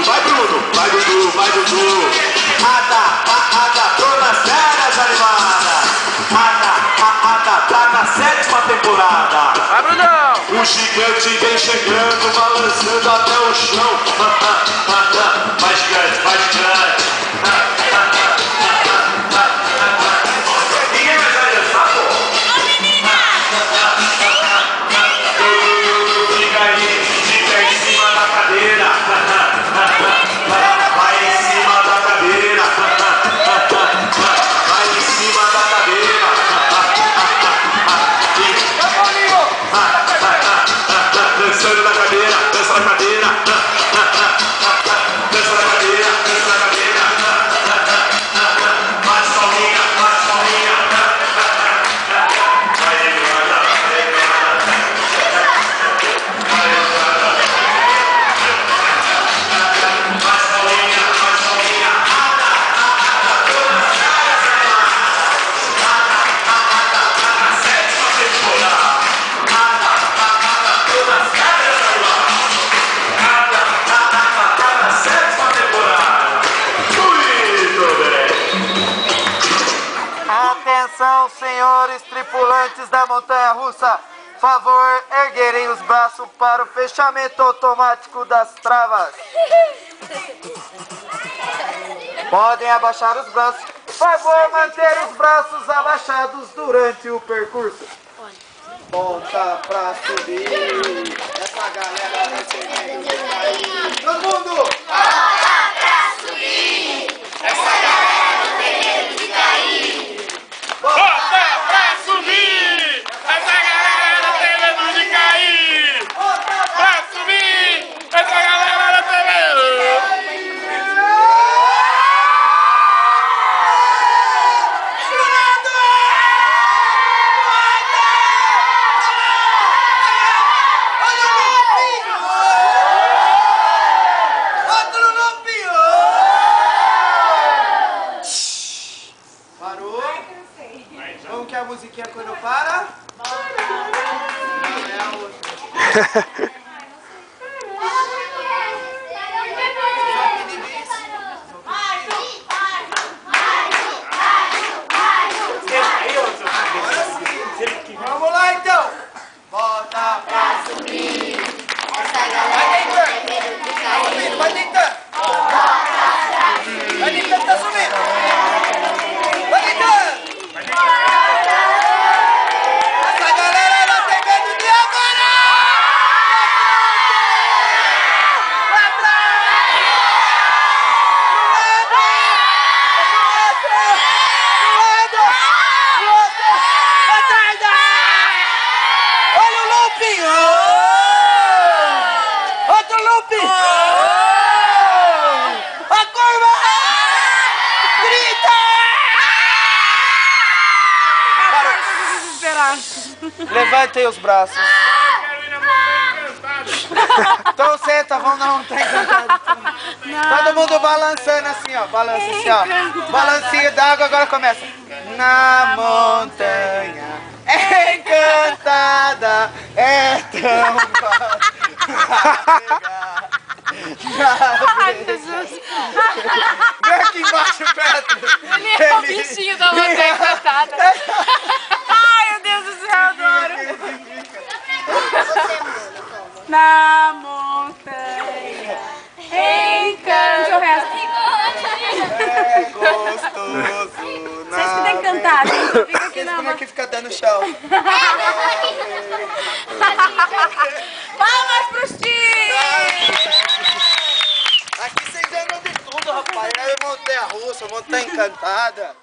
Vai, Bruno. Vai, Dudu. Vai, Dudu. Adaptou nas férias animadas. Tá na 7ª temporada. Vai, Brunão. O gigante vem chegando, balançando até o chão. Vai, gigante. Vai, gigante. Ninguém mais vai dançar, pô? Ô, menina! Fica em cima da cadeira. Vai em cima da cadeira. Vai em cima da cadeira. Dançando na cadeira, dança na cadeira. Dança na cadeira, dança na cadeira. Bate palminha, bate palminha. Vai regrada, vai regrada. Vai regrada. Bate palminha, bate palminha. Na 7ª temporada. Atenção, senhores tripulantes da montanha-russa. Favor erguerem os braços para o fechamento automático das travas. Podem abaixar os braços. Favor manter os braços abaixados durante o percurso. Ponta pra subir. Essa galera vai chegando de cair. Todo mundo! Bora pra subir! Essa galera não tem medo de cair! Bota pra subir! Essa galera não tem medo de cair! Pra subir! Essa galera não tem medo! Parou? Como que é a musiquinha quando para? Não, é a outra. Vamos lá então! Bota pra Subir! Essa galera não tem medo de cair! vai tentando! Vai tentando, tá subindo! Vai tentando! Essa galera não tem medo de agora! Vai atrás! Olha o looping! Outro looping! A curva! Grita! Levantem os braços. Então senta, vamos na montanha encantada. Todo mundo balançando assim, ó. Balança assim, ó. Balancinho d'água, agora começa. Na montanha encantada é tão fácil. Ai, Jesus! Vem aqui embaixo, Pedro. Ele é o bichinho da montanha encantada. Ai, meu Deus do céu, adoro! Na montanha encanta o resto. É gostoso. Vocês que tem que cantar, gente. Fica aqui na Como é mão. que fica dando chão? Palmas pros times! Aqui vocês andam de tudo, rapaz. É montanha russa, montanha encantada.